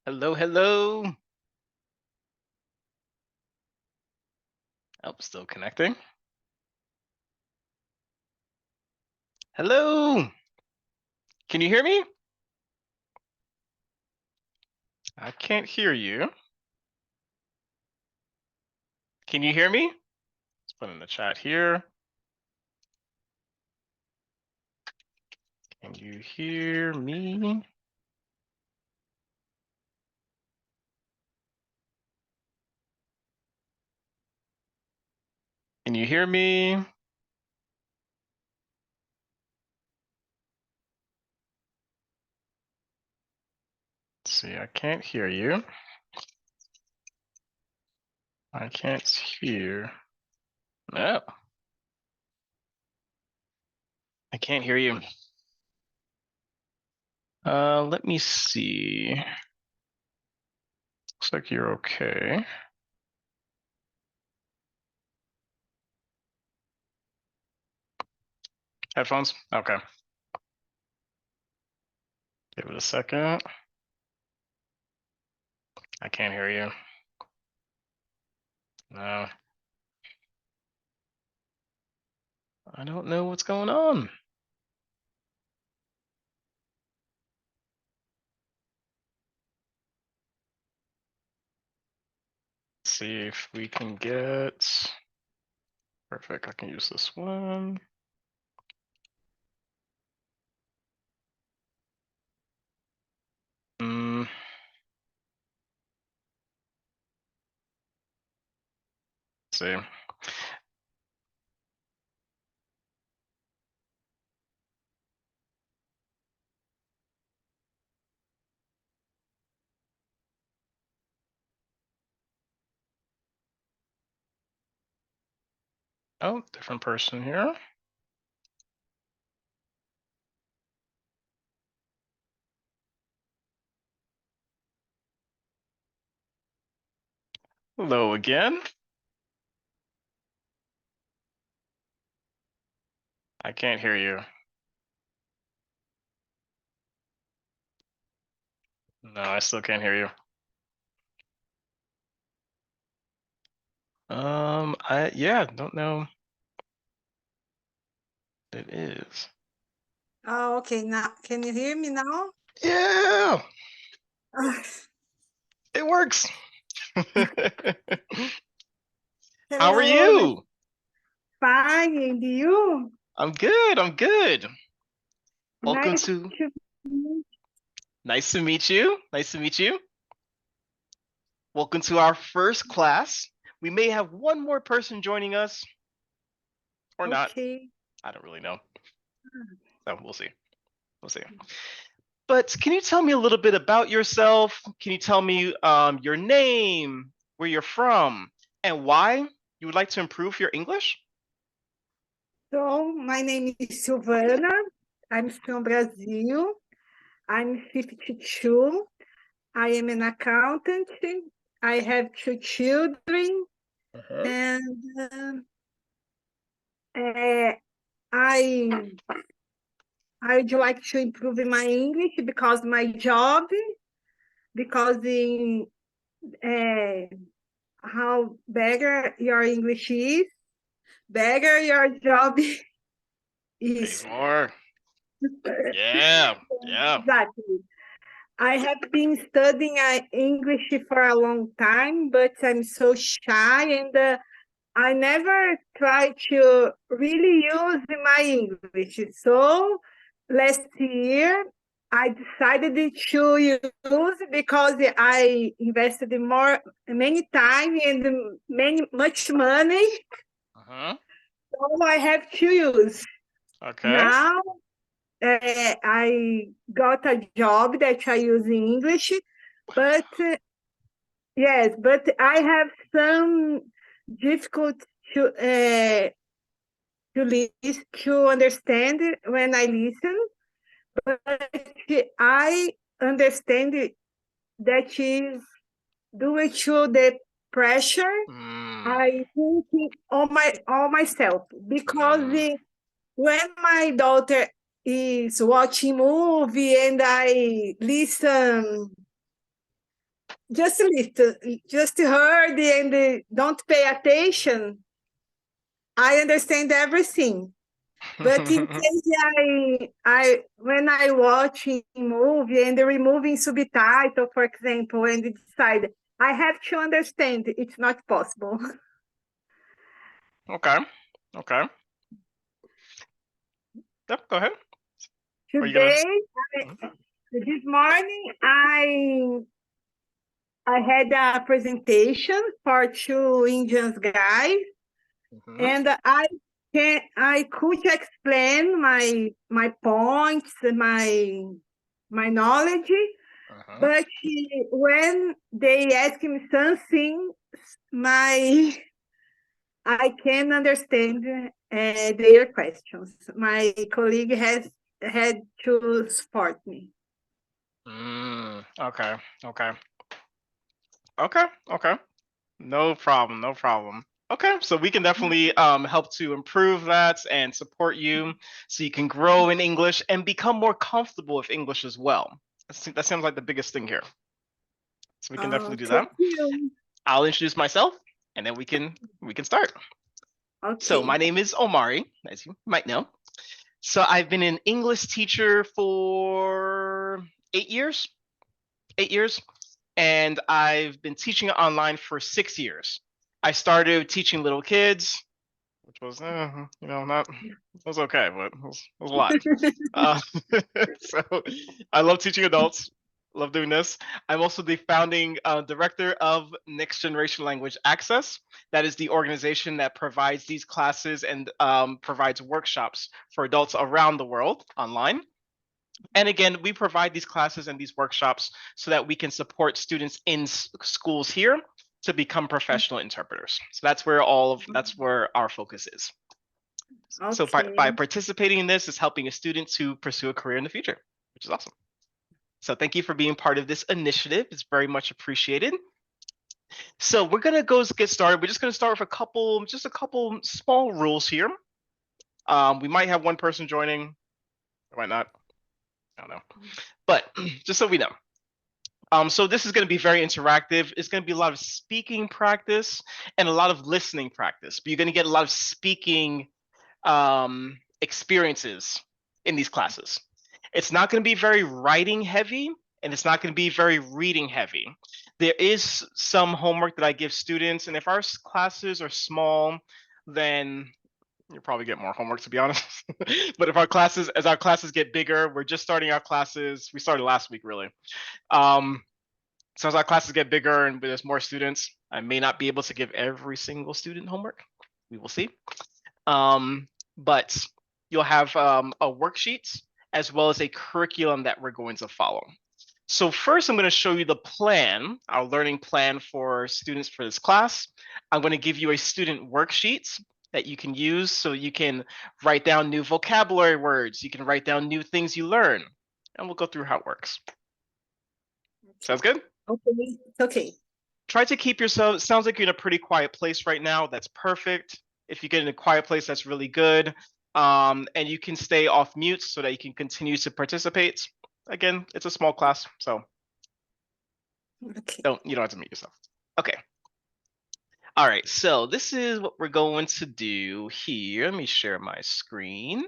Hello, hello. Oh, still connecting. Hello. Can you hear me? I can't hear you. Can you hear me? Let's put in the chat here. Can you hear me? Can you hear me? Let's see, I can't hear you. I can't hear. No. I can't hear you. Let me see. Looks like you're okay. Headphones? Okay. Give it a second. I can't hear you. No. I don't know what's going on. Let's see if we can get. Perfect, I can use this one. Let's see. Oh, different person here. Hello again. I can't hear you. No, I still can't hear you. Yeah, don't know. It is. Oh, okay. Now, can you hear me now? Yeah, it works. How are Hello, you? fine, and you? I'm good. I'm good. Welcome Nice to. to meet Nice to meet you. Nice to meet you. Welcome to our first class. We may have one more person joining us, or you. not. Okay. I don't really know. So we'll see. We'll see. But can you tell me a little bit about yourself? Can you tell me your name, where you're from, and why you would like to improve your English? So, my name is Silvana. I'm from Brazil. I'm 52. I am an accountant. I have 2 children, and uh, I I'd like to improve my English because my job, because in how better your English is, better your job Pays is. more. Yeah, yeah. Exactly. I have been studying English for a long time, but I'm so shy and I never try to really use my English. So last year, I decided to use because I invested many time and much money, Uh-huh. so I have to use. Okay. Now I got a job that I use in English, but yes, but I have some difficult to understand when I listen, but I understand that is due to the pressure Mm, I think on myself because mm, when my daughter is watching movie and I listen, just heard and don't pay attention, I understand everything. But in case I when I watch a movie and removing subtitle, for example, and decide I have to understand, it's not possible. okay. Okay. Yep, go ahead. Are you gonna? Today, Mhm, this morning, I had a presentation for two Indian guys, mhm, and I could explain my points, my knowledge, uh-huh. but when they ask me something, my I can understand their questions. My colleague has had to support me. Okay. Okay. Okay. Okay. No problem. No problem. Okay, so we can definitely help to improve that and support you so you can grow in English and become more comfortable with English as well. That sounds like the biggest thing here. So we can definitely do Thank that. you. I'll introduce myself and then we can start. So my Okay. name is Omari, as you might know. So I've been an English teacher for 8 years, 8 years, and I've been teaching online for 6 years. I started teaching little kids, which was, not, it was okay, but it was a lot. Uh, so I love teaching adults. Love doing this. I'm also the founding director of Next Generation Language Access. That is the organization that provides these classes and provides workshops for adults around the world online. And again, we provide these classes and these workshops so that we can support students in schools here to become professional interpreters. So that's where our focus is. So by Okay. participating in this is helping a student to pursue a career in the future, which is awesome. So thank you for being part of this initiative. It's very much appreciated. So we're gonna get started. We're just gonna start with just a couple small rules here. We might have one person joining, we might not. I don't know. But just so we know. So this is going to be very interactive. It's going to be a lot of speaking practice and a lot of listening practice. But you're going to get a lot of speaking experiences in these classes. It's not going to be very writing heavy and it's not going to be very reading heavy. There is some homework that I give students, and if our classes are small, then you'll probably get more homework to be honest. But as our classes get bigger, we're just starting our classes. We started last week really. Um, so as our classes get bigger and there's more students, I may not be able to give every single student homework. We will see. But you'll have a worksheet as well as a curriculum that we're going to follow. So first, I'm going to show you the plan, our learning plan for students for this class. I'm going to give you a student worksheet that you can use so you can write down new vocabulary words. You can write down new things you learn, and we'll go through how it works. Sounds good? Okay. Okay. Try to keep yourself, sounds like you're in a pretty quiet place right now. That's perfect. If you get in a quiet place, that's really good. And you can stay off mute so that you can continue to participate. Again, it's a small class, so Okay. you don't have to mute yourself. Okay. All right, so this is what we're going to do here. Let me share my screen.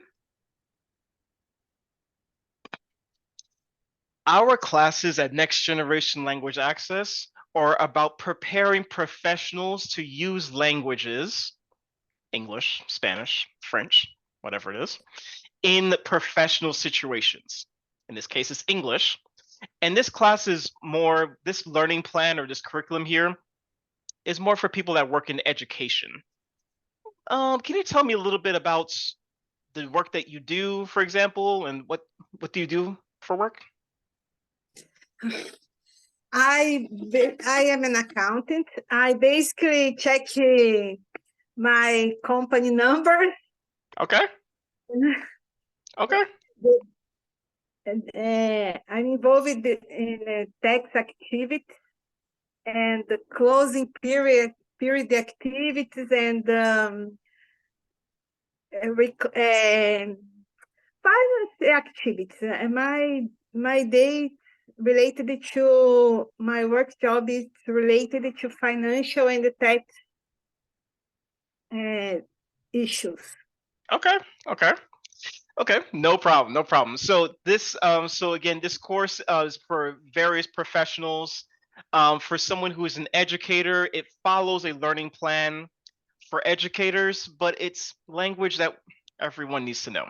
Our classes at Next Generation Language Access are about preparing professionals to use languages, English, Spanish, French, whatever it is, in professional situations. In this case, it's English. And this class is more, this learning plan or this curriculum here is more for people that work in education. Can you tell me a little bit about the work that you do, for example, and what do you do for work? I am an accountant. I basically check my company numbers. Okay. Okay. I'm involved in tax activity and the closing period activities and finance activities. My day related to my work job is related to financial and tax issues. Okay. Okay. Okay, no problem, no problem. So this, so again, this course is for various professionals. For someone who is an educator, it follows a learning plan for educators, but it's language that everyone needs to know.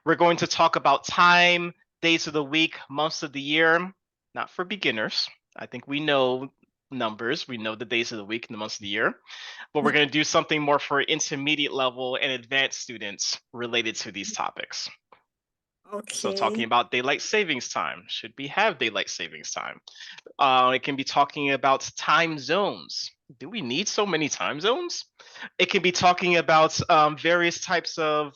We're going to talk about time, days of the week, months of the year, not for beginners. I think we know numbers, we know the days of the week and the months of the year, but we're going to do something more for intermediate level and advanced students related to these topics. Okay. So talking about daylight savings time, should we have daylight savings time? It can be talking about time zones. Do we need so many time zones? It can be talking about various types of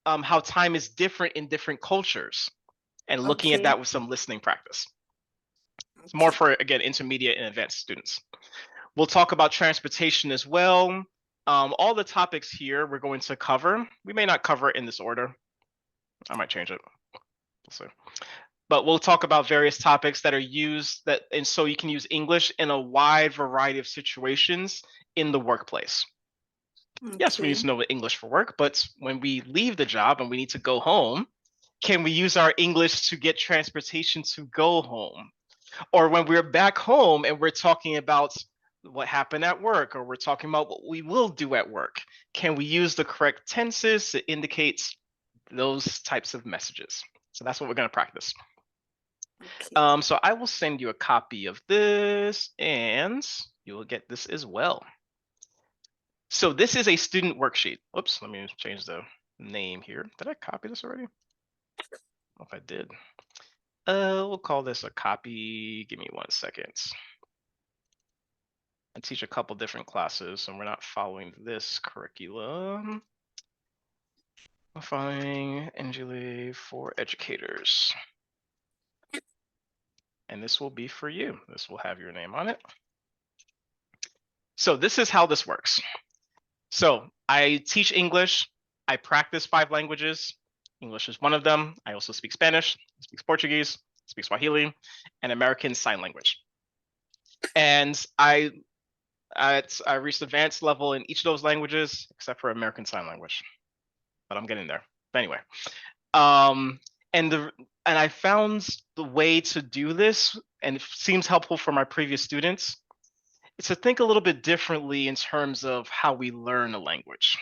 how time is different in different cultures and looking at that with some listening practice. It's more for, again, intermediate and advanced students. We'll talk about transportation as well. All the topics here we're going to cover. We may not cover it in this order. I might change it. We'll see. But we'll talk about various topics that are used and so you can use English in a wide variety of situations in the workplace. Okay. Yes, we need to know English for work, but when we leave the job and we need to go home, can we use our English to get transportation to go home? Or when we're back home and we're talking about what happened at work, or we're talking about what we will do at work, can we use the correct tenses to indicate those types of messages? So that's what we're going to practice. Okay. So I will send you a copy of this and you will get this as well. So this is a student worksheet. Oops, let me change the name here. Did I copy this already? I don't know if I did. We'll call this a copy. Give me 1 second. I teach a couple different classes, and we're not following this curriculum. I'm following NGLA for educators. And this will be for you. This will have your name on it. So this is how this works. So I teach English. I practice 5 languages. English is one of them. I also speak Spanish, I speak Portuguese, I speak Swahili, and American Sign Language. And I reached advanced level in each of those languages, except for American Sign Language. But I'm getting there. But anyway, and I found the way to do this, and it seems helpful for my previous students, is to think a little bit differently in terms of how we learn a language.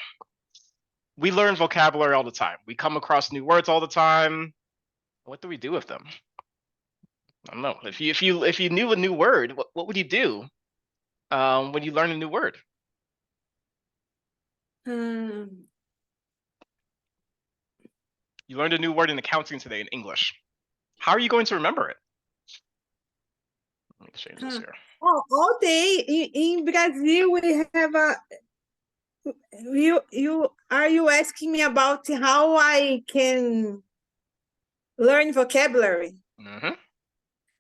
We learn vocabulary all the time. We come across new words all the time. What do we do with them? I don't know. If you knew a new word, what would you do when you learn a new word? You learned a new word in accounting today in English. How are you going to remember it? Let me change this here. All day in Brazil, we have a. Are you asking me about how I can learn vocabulary? Mm-hmm.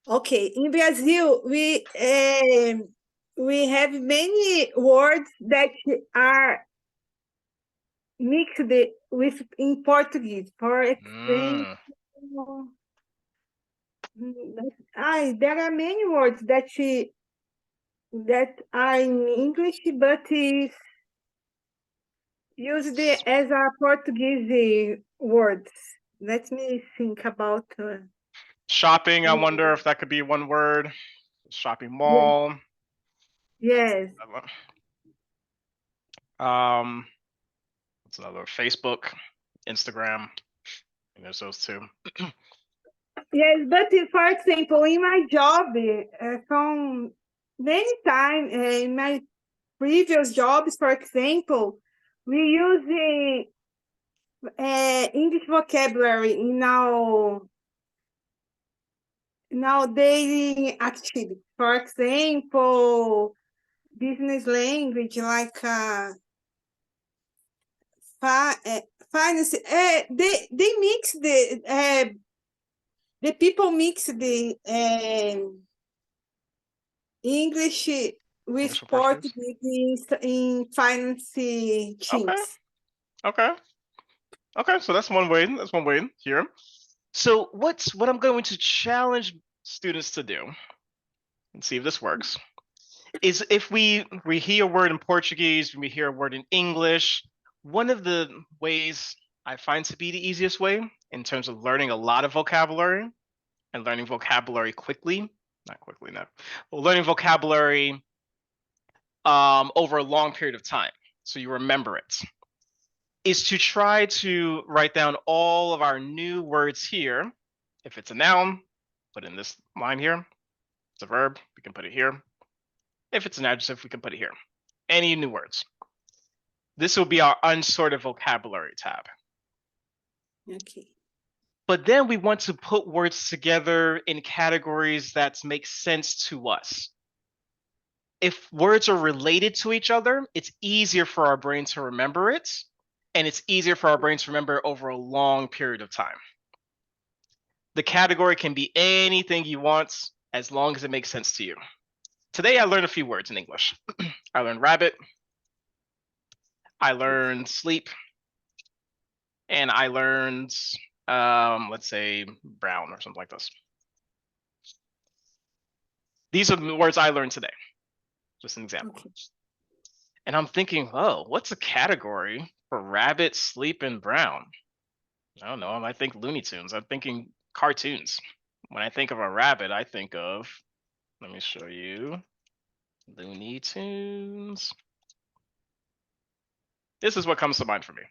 Okay, in Brazil, we have many words that are mixed with in Portuguese. For example, there are many words that are in English, but is used as a Portuguese words. Let me think about shopping. I wonder if that could be one word. Shopping mall. Yes. What's another? Facebook, Instagram. And there's those two. Yes, but for example, in my job, from many time in my previous jobs, for example, we use English vocabulary in our daily activity. For example, business language like finance. They mix the people mix the English with English and Portuguese. Portuguese in finance Okay. teams. Okay. Okay. So that's one way. That's one way here. So what I'm going to challenge students to do and see if this works is if we hear a word in Portuguese, we hear a word in English, one of the ways I find to be the easiest way in terms of learning a lot of vocabulary and learning vocabulary quickly, not quickly, no, well, learning vocabulary over a long period of time so you remember it, is to try to write down all of our new words here. If it's a noun, put in this line here. It's a verb, we can put it here. If it's an adjective, we can put it here. Any new words. This will be our unsorted vocabulary tab. Okay. But then we want to put words together in categories that make sense to us. If words are related to each other, it's easier for our brain to remember it, and it's easier for our brain to remember over a long period of time. The category can be anything you want as long as it makes sense to you. Today I learned a few words in English. I learned rabbit, I learned sleep, and I learned, let's say, brown or something like this. These are the words I learned today, just an example. Okay. And I'm thinking, oh, what's a category for rabbit, sleep, and brown? I don't know. I might think Looney Tunes. I'm thinking cartoons. When I think of a rabbit, I think of, let me show you, Looney Tunes. This is what comes to mind for me.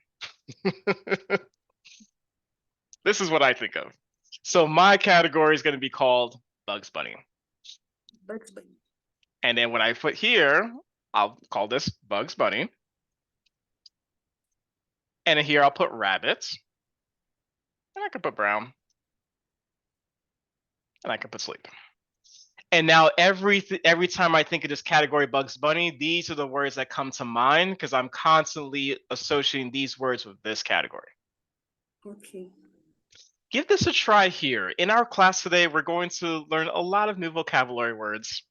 This is what I think of. So my category is going to be called Bugs Bunny. Bugs Bunny. And then when I put here, I'll call this Bugs Bunny. And in here, I'll put rabbits. And I can put brown. And I can put sleep. And now every time I think of this category Bugs Bunny, these are the words that come to mind because I'm constantly associating these words with this category. Okay. Give this a try here. In our class today, we're going to learn a lot of new vocabulary words.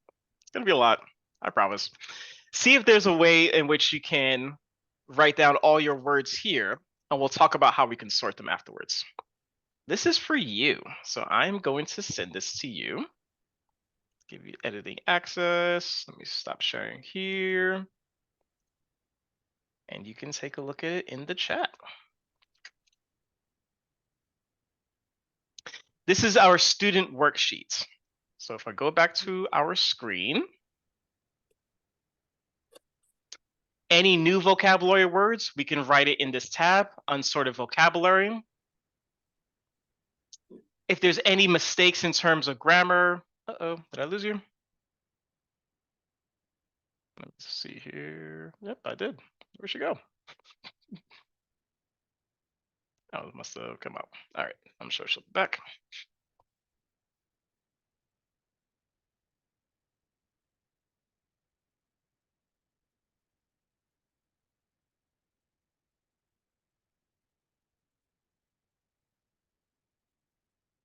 It's going to be a lot, I promise. See if there's a way in which you can write down all your words here, and we'll talk about how we can sort them afterwards. This is for you. So I'm going to send this to you. Give you editing access. Let me stop sharing here. And you can take a look at it in the chat. This is our student worksheet. So if I go back to our screen, any new vocabulary words, we can write it in this tab, unsorted vocabulary. If there's any mistakes in terms of grammar, did I lose you? Let's see here. Yep, I did. Where'd she go? Oh, it must have come out. All right, I'm sure she'll be back.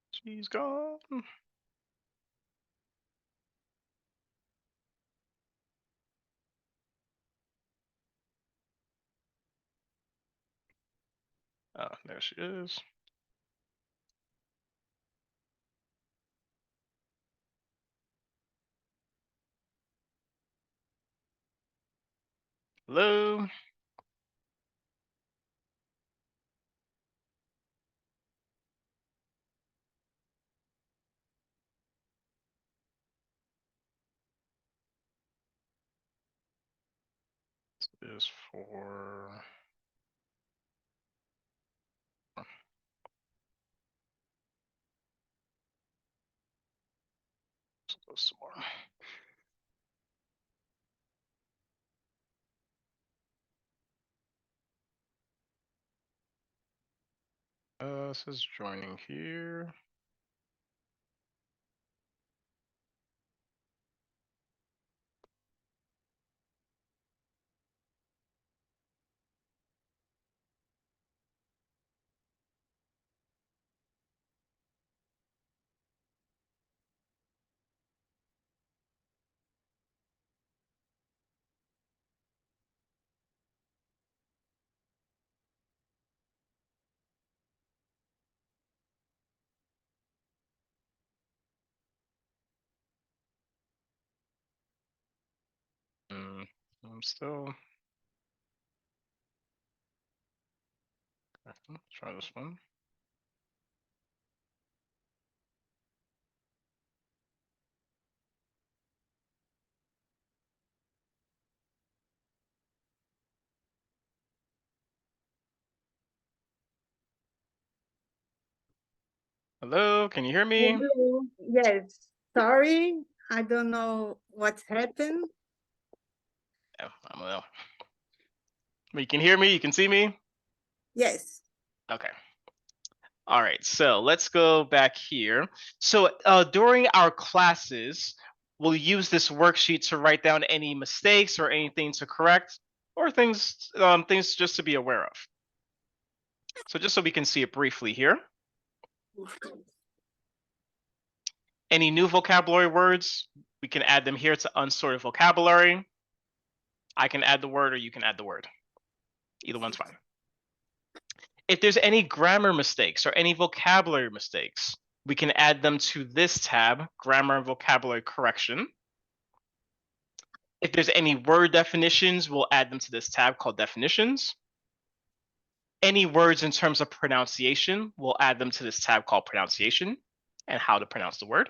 She's gone. Oh, there she is. Hello. This is for Let's go some more. This is joining here. I'm still. Let's try this one. Hello, can you hear me? Hello. Yes. Sorry, I don't know what's happened. Yeah, I don't know. But you can hear me, you can see me? Yes. Okay. All right, so let's go back here. So during our classes, we'll use this worksheet to write down any mistakes or anything to correct, or things just to be aware of. So just so we can see it briefly here. Any new vocabulary words, we can add them here to unsorted vocabulary. I can add the word or you can add the word. Either one's fine. If there's any grammar mistakes or any vocabulary mistakes, we can add them to this tab, Grammar and Vocabulary Correction. If there's any word definitions, we'll add them to this tab called Definitions. Any words in terms of pronunciation, we'll add them to this tab called Pronunciation and how to pronounce the word.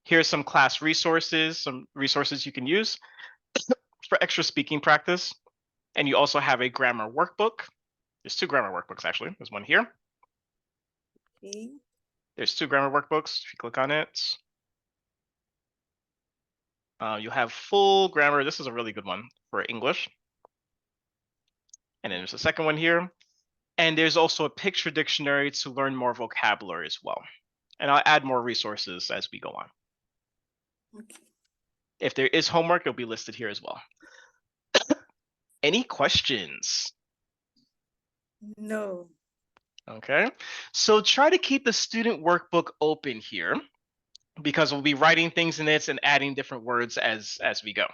Here's some class resources, some resources you can use for extra speaking practice. And you also have a grammar workbook. There's two grammar workbooks, actually. There's one here. Okay. There's two grammar workbooks. If you click on it, you'll have full grammar. This is a really good one for English. And then there's a second one here. And there's also a picture dictionary to learn more vocabulary as well. And I'll add more resources as we go on. Okay. If there is homework, it'll be listed here as well. Any questions? No. Okay, so try to keep the student workbook open here because we'll be writing things in it and adding different words as we go.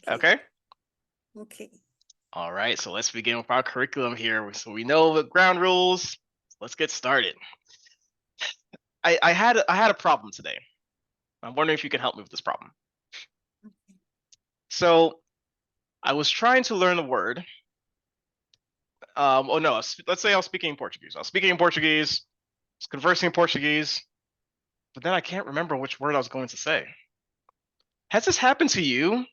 Okay? Okay. All right, so let's begin with our curriculum here. So we know the ground rules. Let's get started. I had a problem today. I'm wondering if you can help me with this problem. So I was trying to learn a word. Oh no, let's say I was speaking in Portuguese. I was speaking in Portuguese, I was conversing in Portuguese, but then I can't remember which word I was going to say. Has this happened to you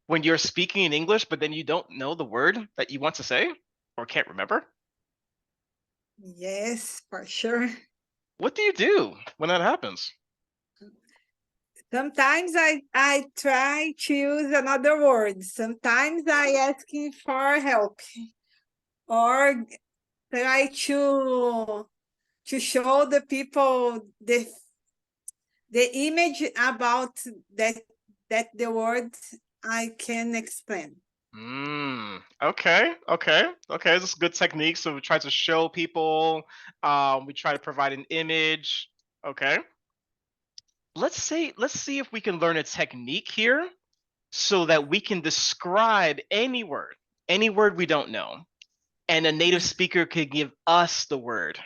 when you're speaking in English, but then you don't know the word that you want to say or can't remember? Yes, for sure. What do you do when that happens? Sometimes I try to use another word. Sometimes I asking for help or try to show the people the image about that the word I can explain. Okay. This is a good technique. So we try to show people, we try to provide an image. Okay. Let's see if we can learn a technique here so that we can describe any word we don't know, and a native speaker could give us the word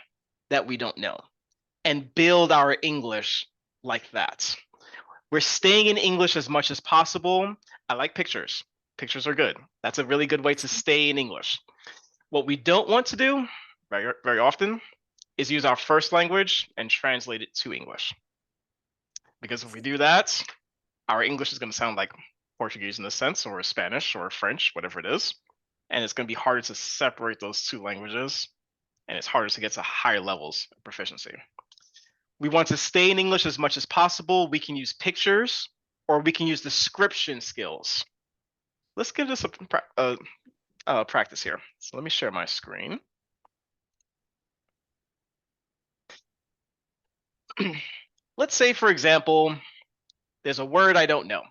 that we don't know and build our English like that. We're staying in English as much as possible. I like pictures. Pictures are good. That's a really good way to stay in English. What we don't want to do very often is use our first language and translate it to English. Because if we do that, our English is going to sound like Portuguese in a sense, or Spanish or French, whatever it is. And it's going to be harder to separate those two languages, and it's harder to get to higher levels of proficiency. We want to stay in English as much as possible. We can use pictures or we can use description skills. Let's give this a practice here. So let me share my screen. Let's say, for example, there's a word I don't know.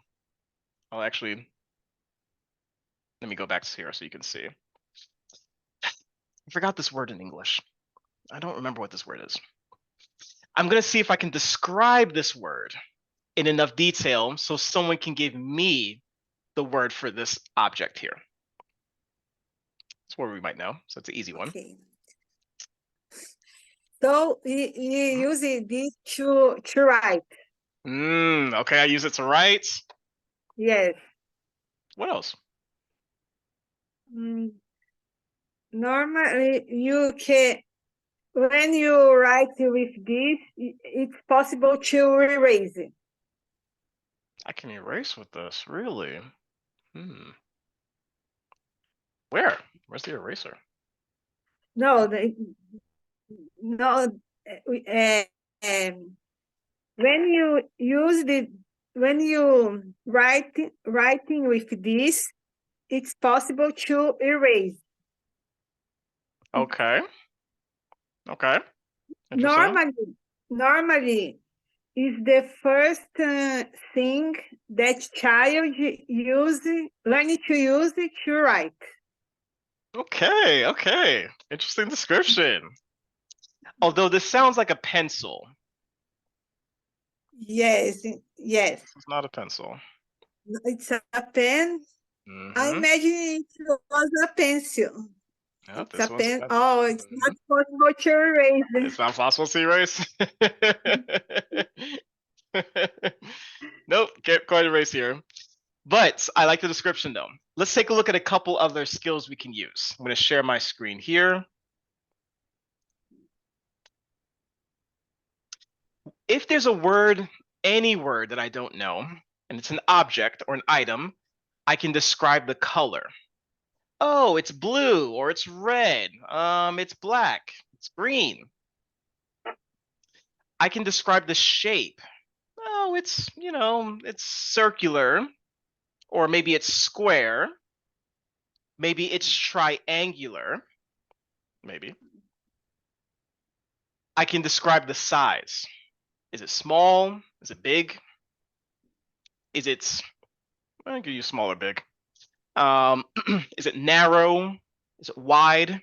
I'll actually, let me go back to here so you can see. I forgot this word in English. I don't remember what this word is. I'm going to see if I can describe this word in enough detail so someone can give me the word for this object here. It's where we might know, so it's an easy one. Okay. So you use this to write. Okay, I use it to write. Yes. What else? Normally, you can, when you write with this, it's possible to erase it. I can erase with this, really? Where? Where's the eraser? No, when you use when you writing with this, it's possible to erase. Okay. Okay. Interesting. Normally is the first thing that child learning to use it to write. Okay, okay. Interesting description. Although this sounds like a pencil. Yes. It's not a pencil. It's a pen. I imagine it was a pencil. Yeah, It's this a one's a pen. pencil. Oh, it's not possible to erase it. It's not possible to erase. Nope, can't quite erase here. But I like the description though. Let's take a look at a couple other skills we can use. I'm going to share my screen here. If there's a word, any word that I don't know, and it's an object or an item, I can describe the color. Oh, it's blue or it's red. It's black. It's green. I can describe the shape. Oh, it's, it's circular, or maybe it's square. Maybe it's triangular. Maybe. I can describe the size. Is it small? Is it big? Is it, I can use small or big. Is it narrow? Is it wide?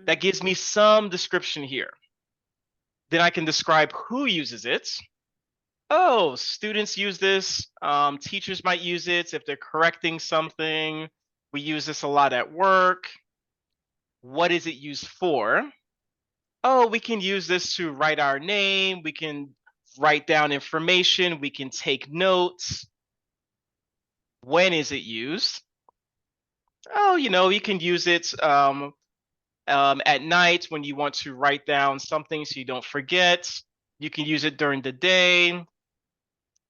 That gives me some description here. Then I can describe who uses it. Oh, students use this. Teachers might use it if they're correcting something. We use this a lot at work. What is it used for? Oh, we can use this to write our name. We can write down information. We can take notes. When is it used? Oh, you can use it at night when you want to write down something so you don't forget. You can use it during the day.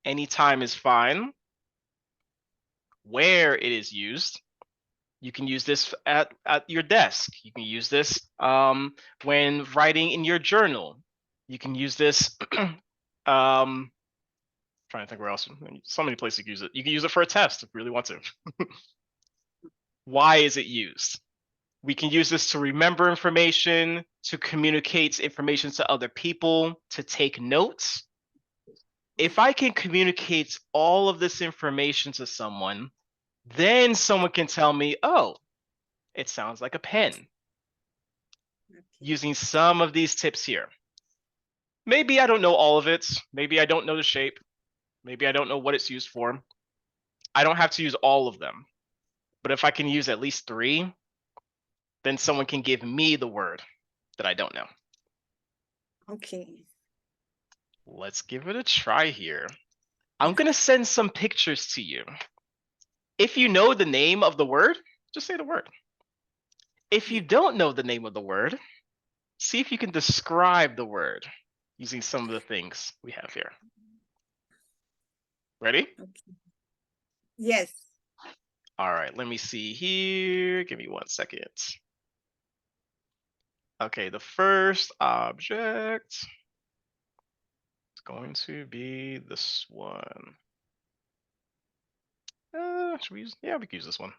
Anytime is fine. Where it is used. You can use this at your desk. You can use this when writing in your journal. You can use this, trying to think where else. So many places you can use it. You can use it for a test if you really want to. Why is it used? We can use this to remember information, to communicate information to other people, to take notes. If I can communicate all of this information to someone, then someone can tell me, oh, it sounds like a pen. Using some of these tips here. Maybe I don't know all of it. Maybe I don't know the shape. Maybe I don't know what it's used for. I don't have to use all of them. But if I can use at least 3, then someone can give me the word that I don't know. Okay. Let's give it a try here. I'm going to send some pictures to you. If you know the name of the word, just say the word. If you don't know the name of the word, see if you can describe the word using some of the things we have here. Ready? Okay. Yes. All right, let me see here. Give me 1 second. Okay, the first object. going to be this one. Should we use? Yeah, we can use this one.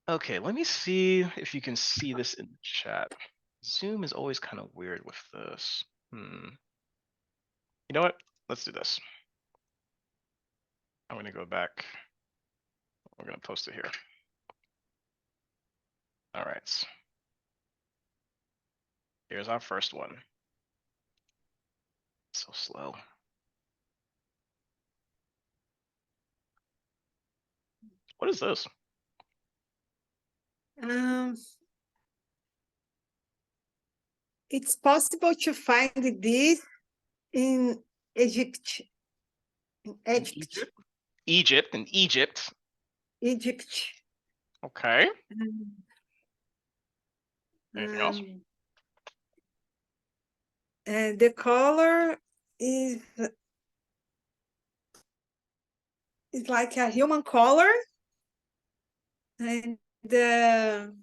Okay, let me see if you can see this in the chat. Zoom is always kind of weird with this. You know what? Let's do this. I'm gonna go back. We're gonna post it here. All right. Here's our first one. So slow. What is this? It's possible to find this in Egypt. In Egypt. Egypt. Egypt. Okay. Anything else? And the color is like a human color, and the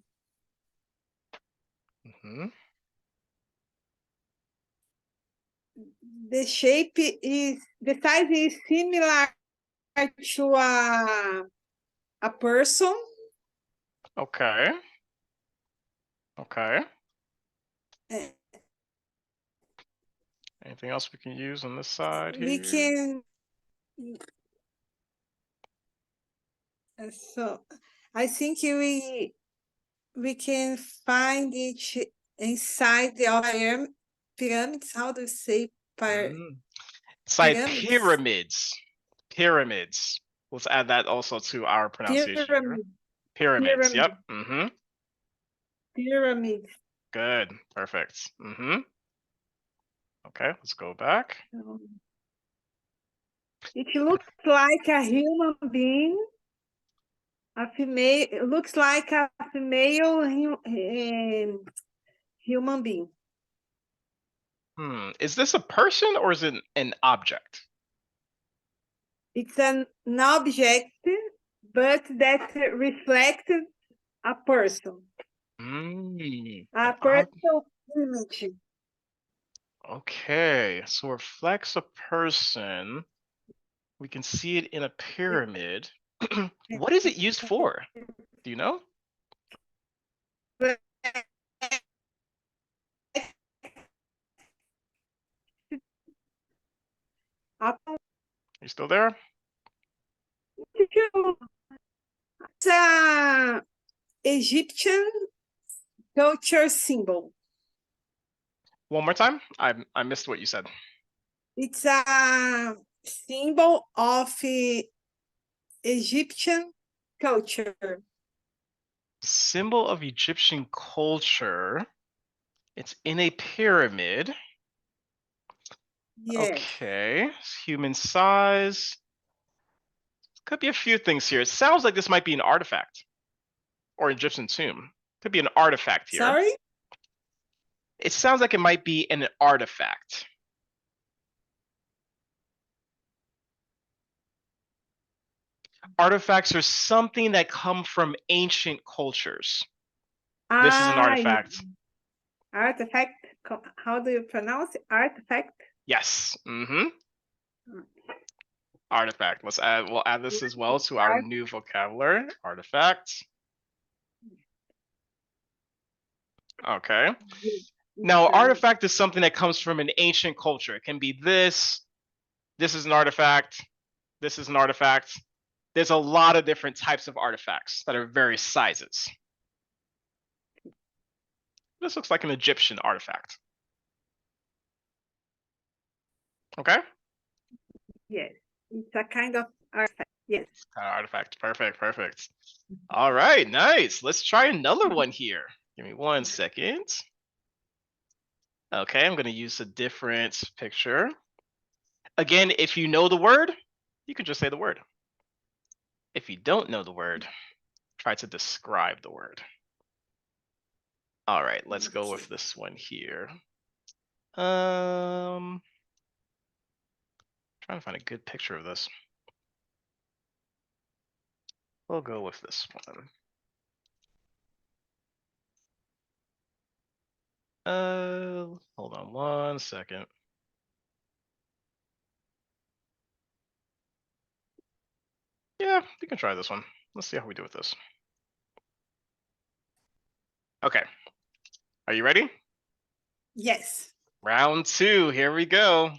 the shape is, the size is similar to a person. Okay. Okay. Anything else we can use on this side here? We can. So I think we can find it inside the pyramids. How do you say Inside pyramids. Let's add that also to our pronunciation. Pyramids. Yep. Pyramids. Good. Perfect. Okay, let's go back. It looks like a human being. A female. It looks like a female human being. Is this a person or is it an object? It's an object, but that reflects a person. A person image. Okay, so reflects a person. We can see it in a pyramid. What is it used for? Do you know? You still there? It's an Egyptian culture symbol. One more time. I missed what you said. It's a symbol of Egyptian culture. Symbol of Egyptian culture. It's in a pyramid. Yes. Okay, human size. Could be a few things here. It sounds like this might be an artifact or Egyptian tomb. Could be an artifact here. Sorry? It sounds like it might be an artifact. Artifacts are something that come from ancient cultures. This is an artifact. Artifact. How do you pronounce it? Artifact? Yes. Artifact. We'll add this as well to our new vocabulary. Artifact. Okay. Now, artifact is something that comes from an ancient culture. It can be this. This is an artifact. This is an artifact. There's a lot of different types of artifacts that are various sizes. This looks like an Egyptian artifact. Okay? Yes, it's a kind of artifact. Yes. Artifact. Perfect. All right, nice. Let's try another one here. Give me 1 second. Okay, I'm going to use a different picture. Again, if you know the word, you can just say the word. If you don't know the word, try to describe the word. All right, let's go with this one here. Trying to find a good picture of this. We'll go with this one. Hold on 1 second. Yeah, we can try this one. Let's see how we do with this. Okay. Are you ready? Yes. Round 2. Here we go.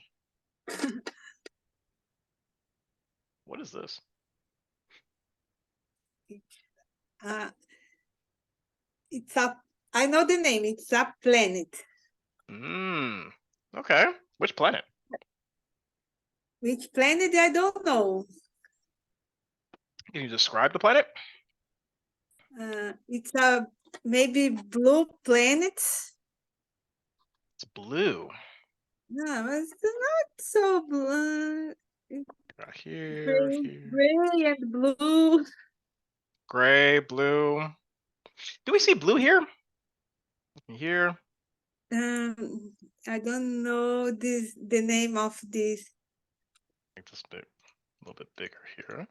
What is this? It's a, I know the name, it's a planet. Okay. Which planet? Which planet, I don't know. Can you describe the planet? It's a maybe blue planet. It's blue. No, it's not so blue. Got here, Gray, here. gray and blue. Gray, blue. Do we see blue here? Here. I don't know the name of this. Make this bit a little bit bigger here.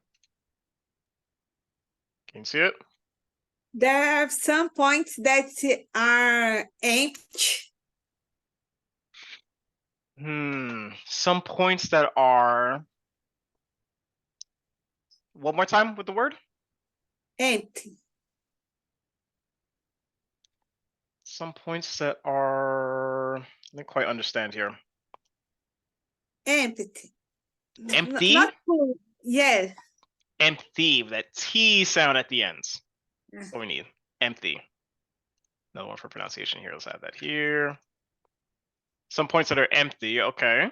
Can you see it? There are some points that are empty. Some points that are. One more time with the word. Empty. Some points that are. I didn't quite understand here. Empty. Empty. Not full. Yes. Empty. That T sound at the ends. Yeah. That's what we need. Empty. Another one for pronunciation here. Let's add that here. Some points that are empty. Okay.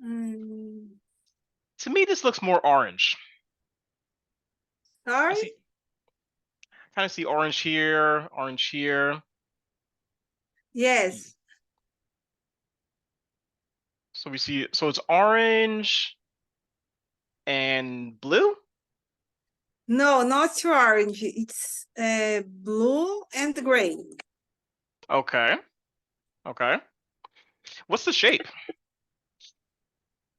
To me, this looks more orange. Sorry? Kind of see orange here, orange here. Yes. So we see, so it's orange and blue? No, not orange. It's blue and gray. Okay. Okay. What's the shape?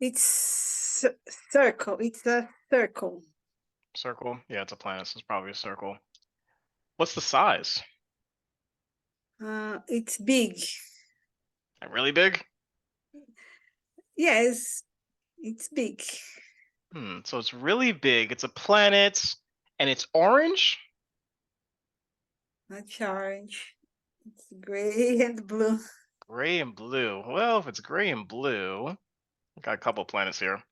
It's circle. It's a circle. Circle. Yeah, it's a planet, so it's probably a circle. What's the size? It's big. Like really big? Yes, it's big. So it's really big. It's a planet and it's orange? Not orange. It's gray and blue. Gray and blue. Well, if it's gray and blue, I've got a couple planets here.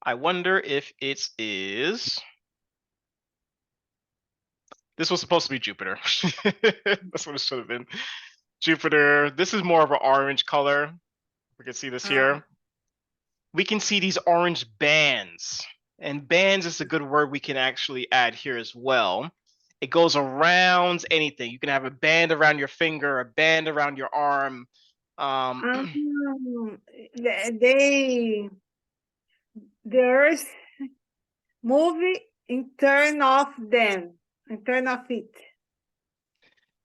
I wonder if it is. This was supposed to be Jupiter. That's what it should have been. Jupiter. This is more of an orange color. We can see this here. We can see these orange bands. And bands is a good word we can actually add here as well. It goes around anything. You can have a band around your finger, a band around your arm. The Earth move in turn of them, in turn of it.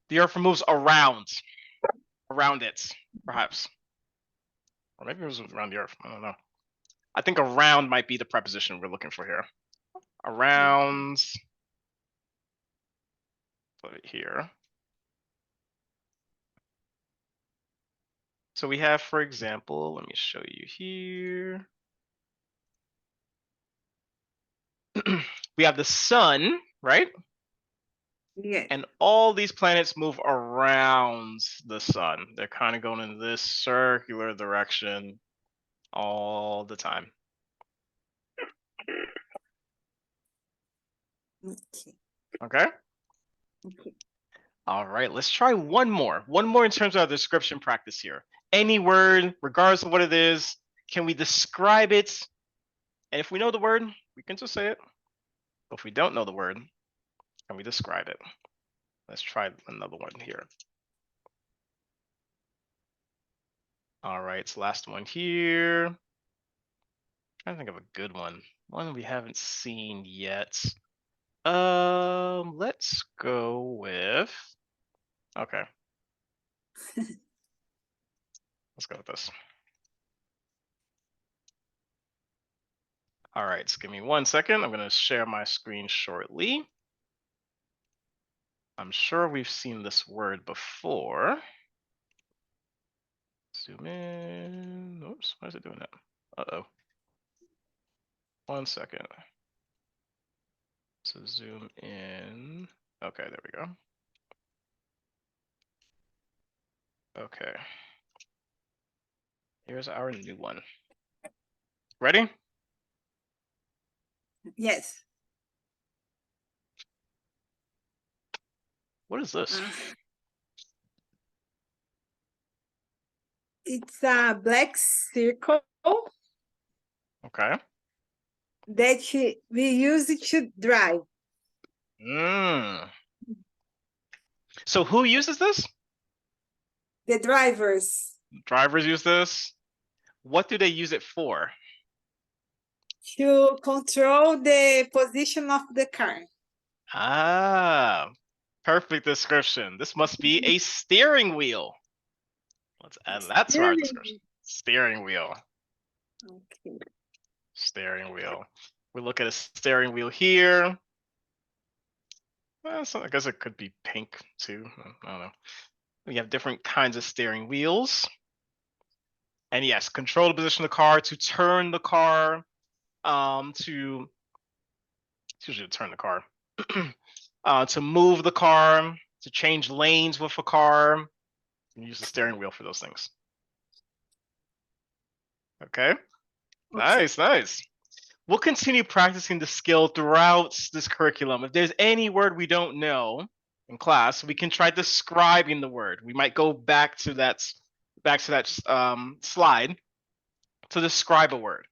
The Earth moves around it, perhaps. Or maybe it was around the Earth. I don't know. I think around might be the preposition we're looking for here. Around. Put it here. So we have, for example, let me show you here. We have the sun, right? Yes. And all these planets move around the sun. They're kind of going in this circular direction all the time. Okay? Okay. All right, let's try one more. One more in terms of our description practice here. Any word, regardless of what it is, can we describe it? And if we know the word, we can just say it. But if we don't know the word, can we describe it? Let's try another one here. All right, so last one here. I'm trying to think of a good one. One we haven't seen yet. Let's go with. Okay. Let's go with this. All right, so give me 1 second. I'm going to share my screen shortly. I'm sure we've seen this word before. Zoom in. Oops, why is it doing that? Uh-oh. 1 second. So zoom in. Okay, there we go. Okay. Here's our new one. Ready? Yes. What is this? It's a black circle Okay. that we use it to drive. So who uses this? The drivers. Drivers use this. What do they use it for? To control the position of the car. Ah, perfect description. This must be a steering wheel. Let's add that to our description. Steering wheel. Okay. Steering wheel. We look at a steering wheel here. Well, so I guess it could be pink too. I don't know. We have different kinds of steering wheels. And yes, control the position of the car, to turn the car, it's usually to turn the car, to move the car, to change lanes with a car. You use the steering wheel for those things. Okay. Nice, nice. We'll continue practicing the skill throughout this curriculum. If there's any word we don't know in class, we can try describing the word. We might go back to that slide to describe a word.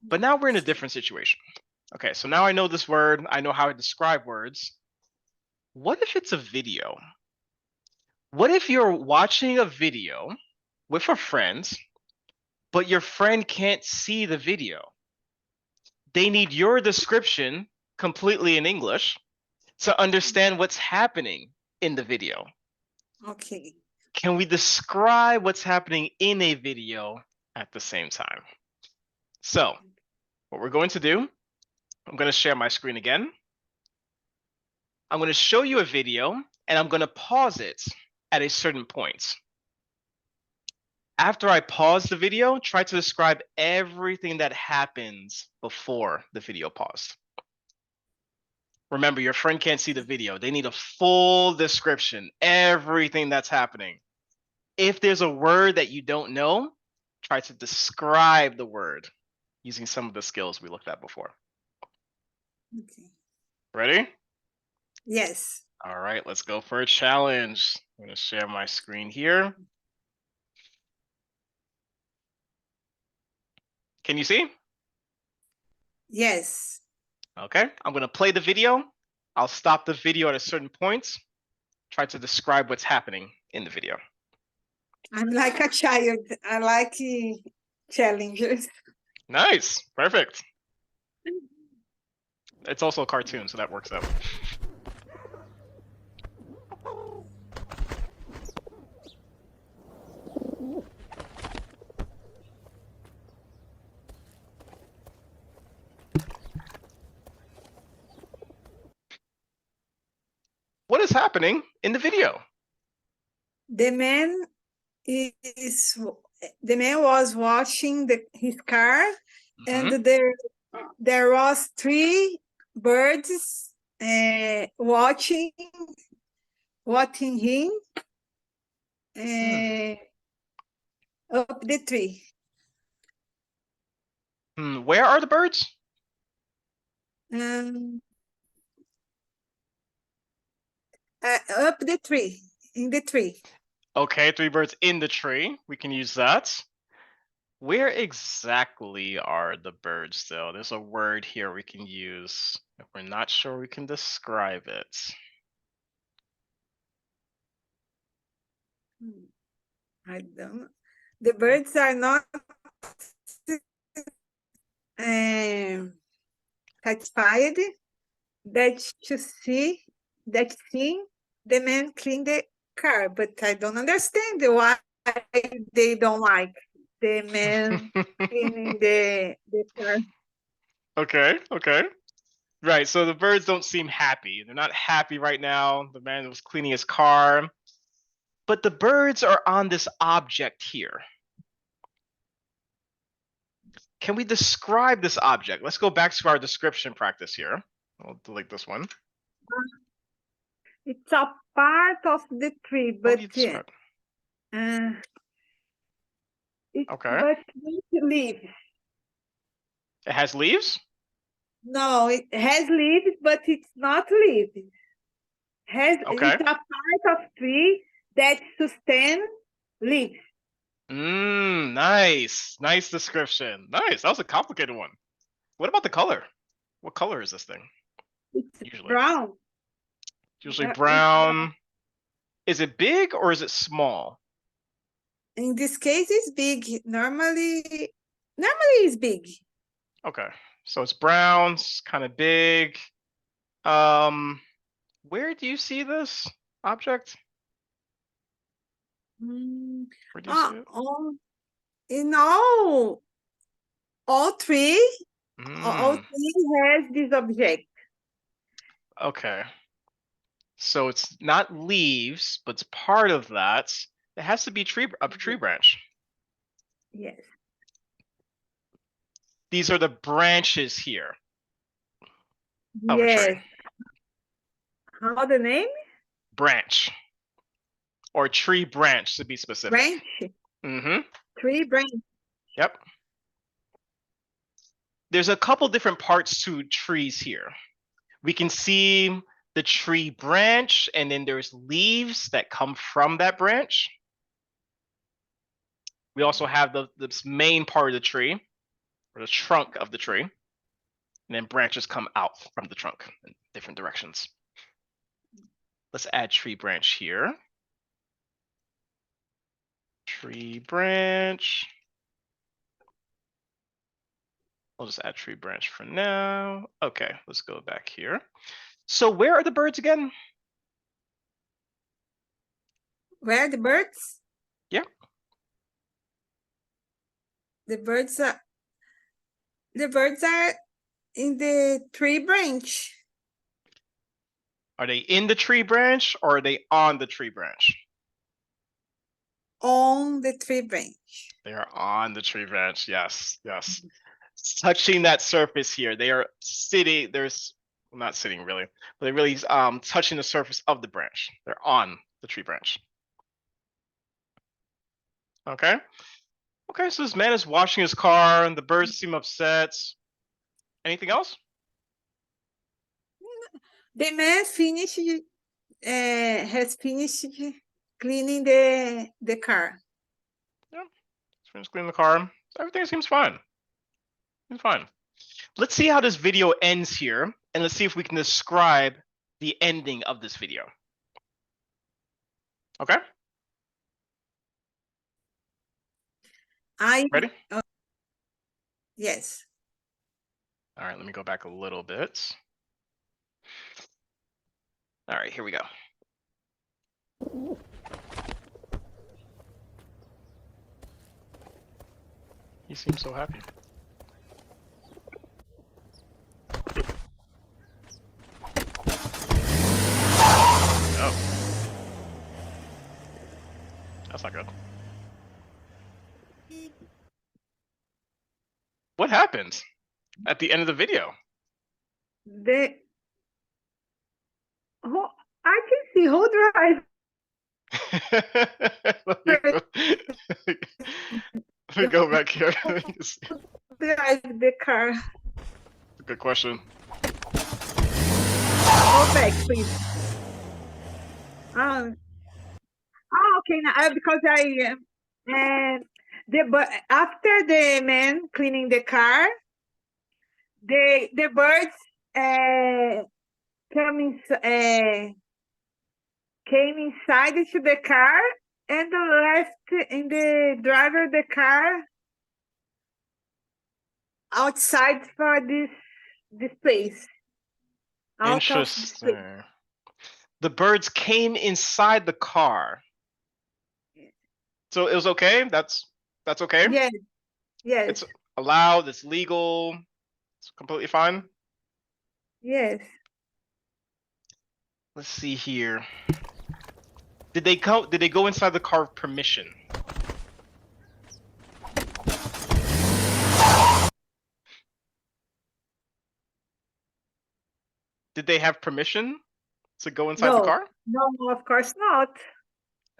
But now we're in a different situation. Okay, so now I know this word. I know how to describe words. What if it's a video? What if you're watching a video with a friend, but your friend can't see the video? They need your description completely in English to understand what's happening in the video. Okay. Can we describe what's happening in a video at the same time? So what we're going to do, I'm going to share my screen again. I'm going to show you a video and I'm going to pause it at a certain point. After I pause the video, try to describe everything that happens before the video paused. Remember, your friend can't see the video. They need a full description, everything that's happening. If there's a word that you don't know, try to describe the word using some of the skills we looked at before. Okay. Ready? Yes. All right, let's go for a challenge. I'm going to share my screen here. Can you see? Yes. Okay, I'm going to play the video. I'll stop the video at a certain point. Try to describe what's happening in the video. I'm like a child. I like challenges. Nice, perfect. It's also a cartoon, so that works out. What is happening in the video? The man was washing his car, and there was 3 birds watching him up the tree. Where are the birds? Up the tree, in the tree. Okay, 3 birds in the tree. We can use that. Where exactly are the birds, though? There's a word here we can use. If we're not sure, we can describe it. I don't know. The birds are not satisfied to see the man clean the car, but I don't understand why they don't like the man cleaning the car. Okay. Right, so the birds don't seem happy. They're not happy right now. The man was cleaning his car. But the birds are on this object here. can we describe this object? Let's go back to our description practice here. I'll delete this one. It's a part of the tree, How would but you describe? Okay. but with leaves. It has leaves? No, it has leaves, but it's not leaves. Okay. It's a part of tree that sustain leaves. Nice. Nice description. Nice. That was a complicated one. What about the color? What color is this thing? It's Usually. brown. Usually It's brown. Is it big or is it small? In this case, it's big. Normally it's big. Okay. So it's brown, it's kind of big. Where do you see this object? Mm, Where do you see it? in all three has this object. Okay. So it's not leaves, but it's part of that. It has to be a tree branch. Yes. These are the branches here of a Yes. tree. How the name? Branch. Or tree branch to be specific. Branch. Tree branch. Yep. There's a couple different parts to trees here. We can see the tree branch, and then there's leaves that come from that branch. We also have this main part of the tree, or the trunk of the tree, and then branches come out from the trunk in different directions. Let's add tree branch here. Tree branch. I'll just add tree branch for now. Okay, let's go back here. So where are the birds again? Where are the birds? Yeah. The birds are in the tree branch. Are they in the tree branch or are they on the tree branch? On the tree branch. They are on the tree branch. Yes, yes. Touching that surface here. They are sitting, not sitting really, but they're really touching the surface of the branch. They're on the tree branch. Okay. Okay, so this man is washing his car and the birds seem upset. Anything else? The man has finished cleaning the car. Yeah, he's finished cleaning the car. Everything seems fine. Seems fine. Let's see how this video ends here, and let's see if we can describe the ending of this video. Okay? Ready? Yes. All right, let me go back a little bit. All right, here we go. He seems so happy. Oh. That's not good. What happened at the end of the video? I can see who drives. Let me go back here. Drive the car. Good question. Go back, please. Okay, now because but after the man cleaning the car, the birds came inside to the car and left in the driver the car outside for this place. Interesting. The birds came inside the car. So it was okay? That's okay? Yes. Yes. It's allowed, it's legal, it's completely fine? Yes. Let's see here. Did they go inside the car with permission? Did they have permission to go inside the No, car? no, of course not.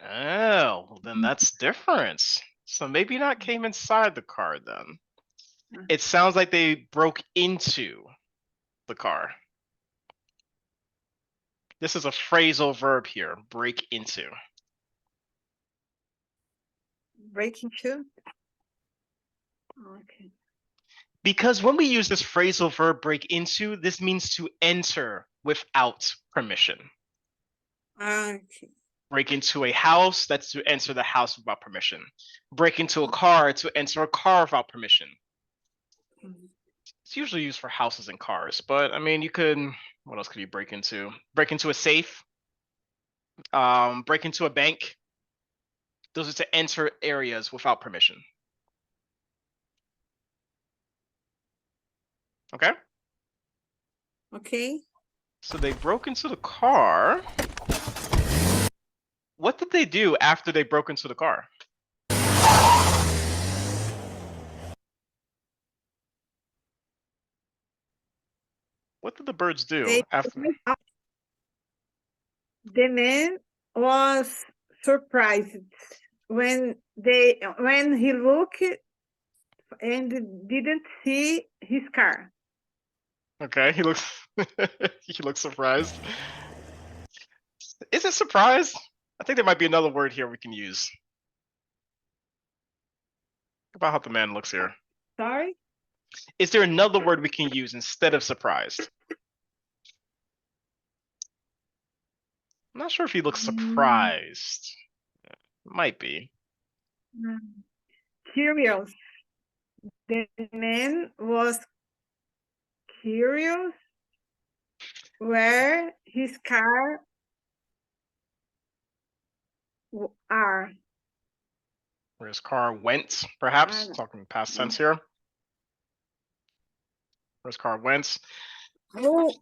Oh, well, then that's different. So maybe not came inside the car then. It sounds like they broke into the car. This is a phrasal verb here, break into. Break into. Okay. Because when we use this phrasal verb break into, this means to enter without permission. Okay. Break into a house, that's to enter the house without permission. Break into a car, to enter a car without permission. It's usually used for houses and cars, but I mean, you could, what else could you break into? Break into a safe, break into a bank. Those are to enter areas without permission. Okay? Okay. So they broke into the car. What did they do after they broke into the car? What did the birds do They after? The man was surprised when he looked and didn't see his car. Okay, he looks he looks surprised. Is it surprised? I think there might be another word here we can use. About how the man looks here. Sorry? Is there another word we can use instead of surprised? I'm not sure if he looks surprised. Might be. Curious. The man was curious where his car are. Where his car went, perhaps. Ah. Talking past tense here. Where his car went. Who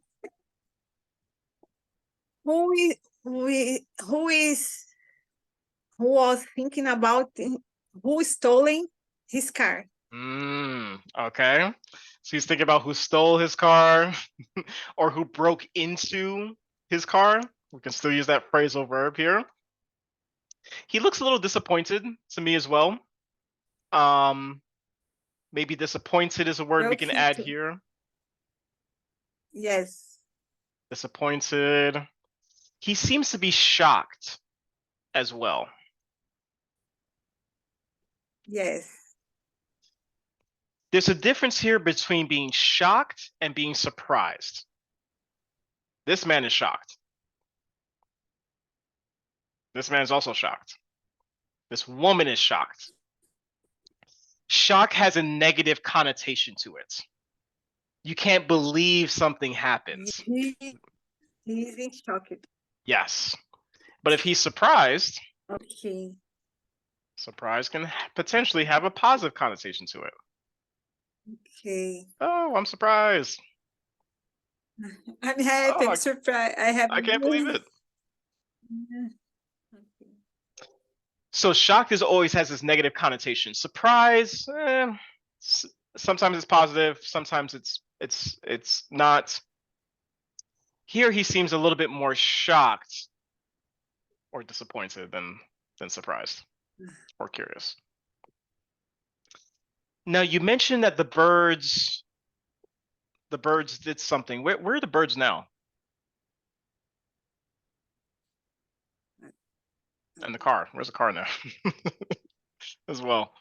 was thinking about who stolen his car? Okay. So he's thinking about who stole his car or who broke into his car. We can still use that phrasal verb here. He looks a little disappointed to me as well. Maybe disappointed is a word we can add here. Yes. Disappointed. He seems to be shocked as well. Yes. There's a difference here between being shocked and being surprised. This man is shocked. This man is also shocked. This woman is shocked. Shock has a negative connotation to it. You can't believe something happens. He's in shock. Yes. But if he's surprised, Okay. surprise can potentially have a positive connotation to it. Okay. Oh, I'm surprised. I'm happy. Oh, I'm surprised. I can't believe it. Okay. So shocked is always has this negative connotation. Surprise, sometimes it's positive, sometimes it's not. Here he seems a little bit more shocked or disappointed than surprised or curious. Now you mentioned that the birds did something. Where are the birds now? And the car. Where's the car now? As well.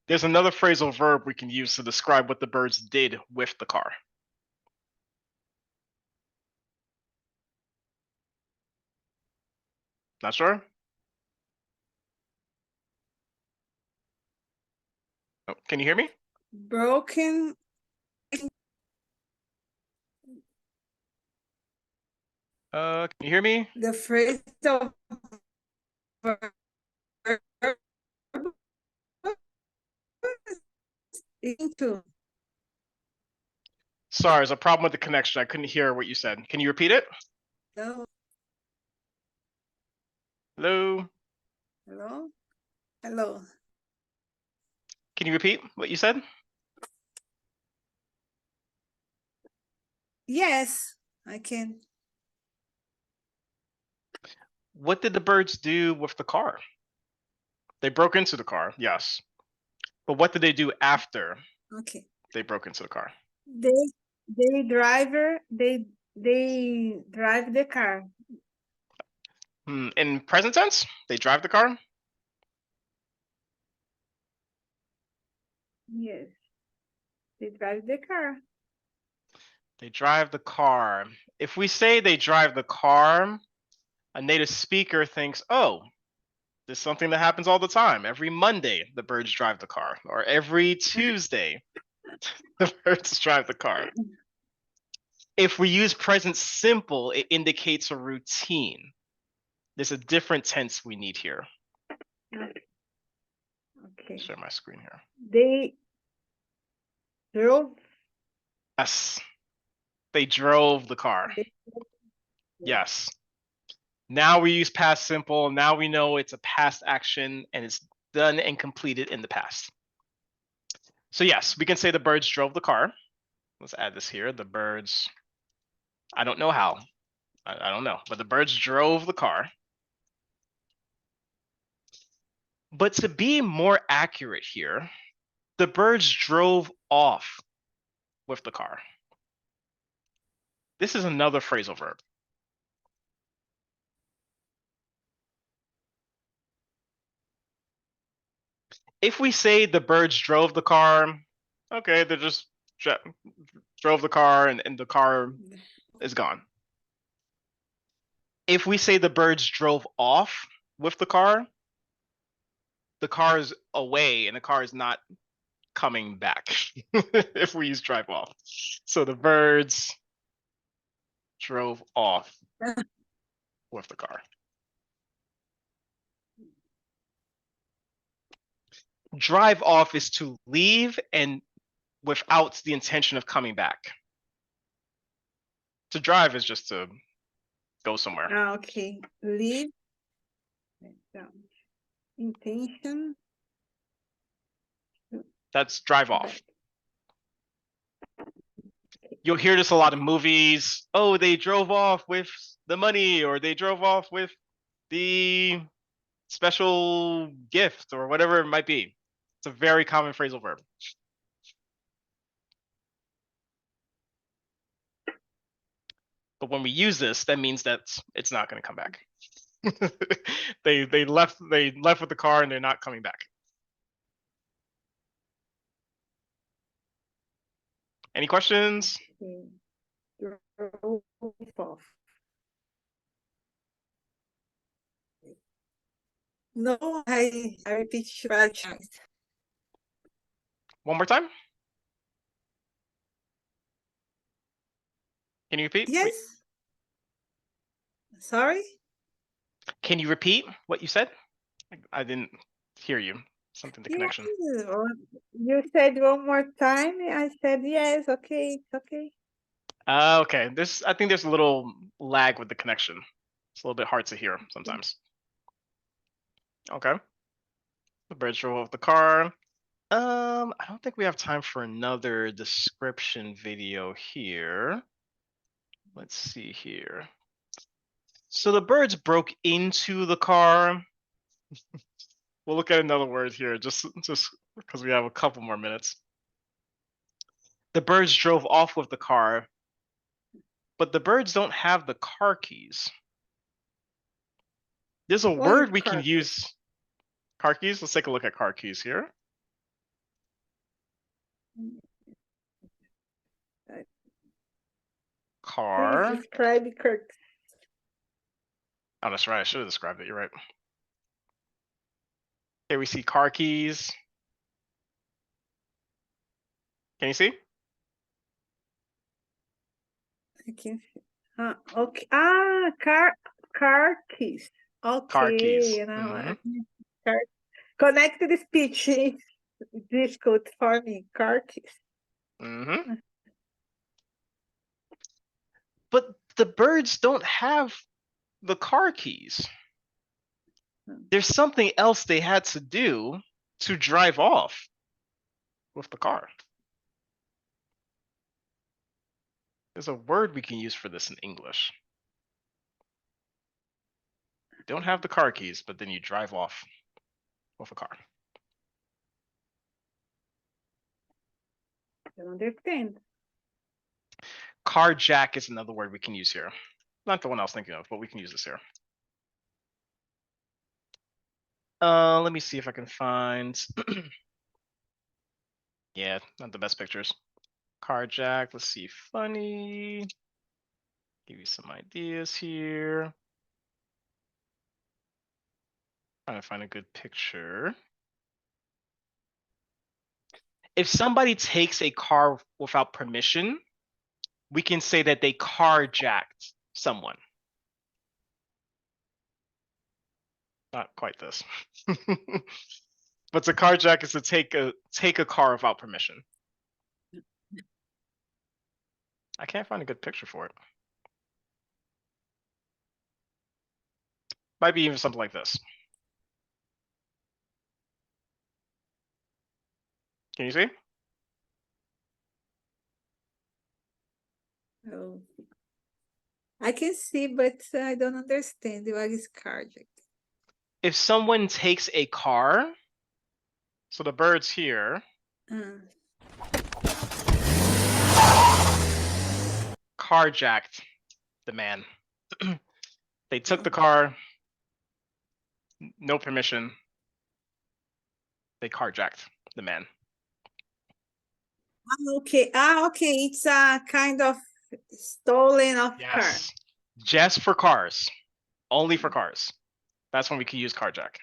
There's another phrasal verb we can use to describe what the birds did with the car. Not sure? Oh, can you hear me? Broken. Can you hear me? The phrase of into. Sorry, there's a problem with the connection. I couldn't hear what you said. Can you repeat it? No. Hello? Hello? Hello. Can you repeat what you said? Yes, I can. What did the birds do with the car? They broke into the car, yes. But what did they do after Okay. they broke into the car? They drive the car. In present tense, they drive the car? Yes. They drive the car. They drive the car. If we say they drive the car, a native speaker thinks, oh, this is something that happens all the time. Every Monday, the birds drive the car, or every Tuesday, the birds drive the car. If we use present simple, it indicates a routine. There's a different tense we need here. Okay. Share my screen here. They drove. Yes. They drove the car. Yes. Now we use past simple. Now we know it's a past action and it's done and completed in the past. So yes, we can say the birds drove the car. Let's add this here. The birds, I don't know how. I don't know, but the birds drove the car. But to be more accurate here, the birds drove off with the car. This is another phrasal verb. If we say the birds drove the car, okay, they just drove the car and the car is gone. If we say the birds drove off with the car is away and the car is not coming back if we use drive off. So the birds drove off with the car. Drive off is to leave and without the intention of coming back. To drive is just to go somewhere. Okay. Leave. Intention. That's drive off. You'll hear this a lot in movies. Oh, they drove off with the money, or they drove off with the special gift, or whatever it might be. It's a very common phrasal verb. But when we use this, that means that it's not going to come back. they left with the car and they're not coming back. Any questions? No, I repeat right. One more time. Can you repeat? Yes. Sorry? Can you repeat what you said? I didn't hear you. Something to connection. You said one more time. I said yes. Okay, it's okay. Okay. I think there's a little lag with the connection. It's a little bit hard to hear sometimes. Okay. The birds drove off the car. I don't think we have time for another description video here. Let's see here. So the birds broke into the car. We'll look at another word here, just because we have a couple more minutes. The birds drove off with the car, but the birds don't have the car keys. There's a word we can use. Car keys? Let's take a look at car keys here. Car. Please describe Kirk. Oh, that's right. I should have described it. You're right. Here we see car keys. Can you see? I can see. Okay. Car keys. Okay. Car keys. You know, connected speech is difficult for me. Car keys. But the birds don't have the car keys. There's something else they had to do to drive off with the car. There's a word we can use for this in English. You don't have the car keys, but then you drive off with a car. I don't understand. Carjack is another word we can use here. Not the one I was thinking of, but we can use this here. Let me see if I can find. Yeah, not the best pictures. Carjack. Let's see. Funny. Give you some ideas here. Trying to find a good picture. If somebody takes a car without permission, we can say that they carjacked someone. Not quite this. But to carjack is to take a car without permission. I can't find a good picture for it. Might be even something like this. Can you see? Oh. I can see, but I don't understand what is carjack. If someone takes a car, so the bird's here, carjacked the man. They took the car, no permission. They carjacked the man. Okay. Okay. It's a kind of stolen of car. Yes. Just for cars. Only for cars. That's when we can use carjack.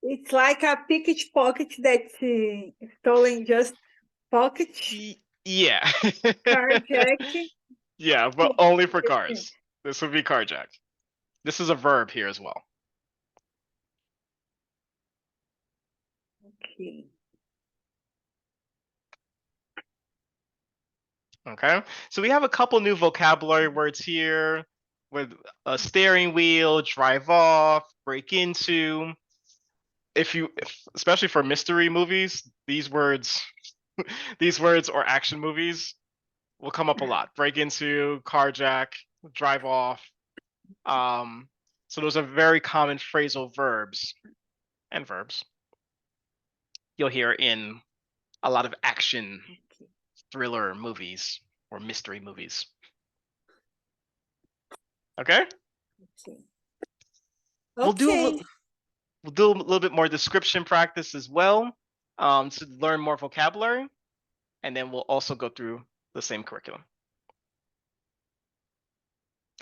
It's like a pickpocket that's stolen just pocket. Yeah. Carjack. Yeah, but only for cars. This would be carjack. This is a verb here as well. Okay. Okay, so we have a couple new vocabulary words here with a steering wheel, drive off, break into. Especially for mystery movies, these words, or action movies will come up a lot. Break into, carjack, drive off. So those are very common phrasal verbs and verbs you'll hear in a lot of action thriller movies or mystery movies. Okay? Okay. We'll do a little bit more description practice as well, to learn more vocabulary, and then we'll also go through the same curriculum.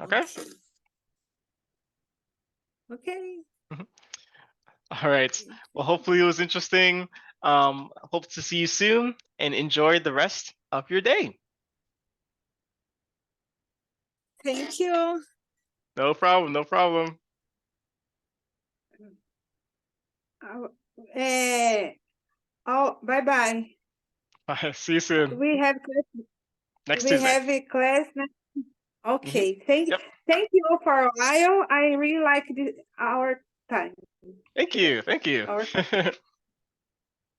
Okay? Okay. All right. Well, hopefully it was interesting. Hope to see you soon and enjoy the rest of your day. Thank you. No problem. No problem. Bye-bye. See you soon. We have Next Tuesday. have a class. Okay. Yep. Thank you for a while. I really like our time. Thank you. Thank you.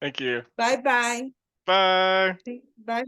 Thank you. Bye-bye. Bye. Bye.